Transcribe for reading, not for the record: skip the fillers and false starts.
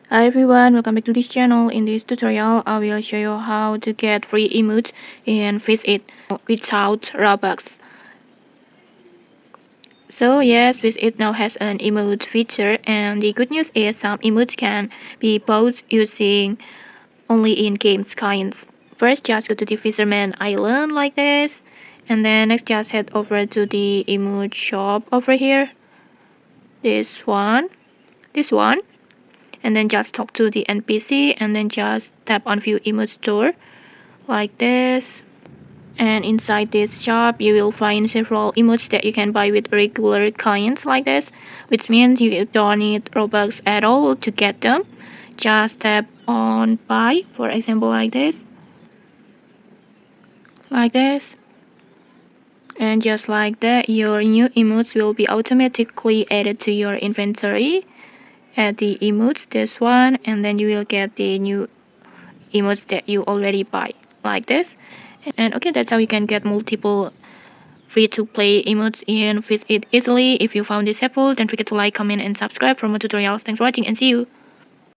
Hi everyone, welcome back to this channel. In this tutorial, I will show you how to get free emotes in Fisherman without Robux. So yes, Fisherman now has an emote feature, and the good news is some emotes can be bought using only in-game skins. First, just go to the Fisherman Island like this, and then next just head over to the emote shop over here. This one, this one. And then just talk to the NPC and then just tap on view emote store like this. And inside this shop you will find several emotes that you can buy with regular coins like this, which means you don't need Robux at all to get them. Just tap on buy, for example like this, and just like that your new emotes will be automatically added to your inventory. Add the emotes, this one, and then you will get the new emotes that you already buy like this. And okay, that's how you can get multiple free to play emotes in Fish It easily. If you found this helpful, don't forget to like, comment and subscribe for more tutorials. Thanks for watching and see you.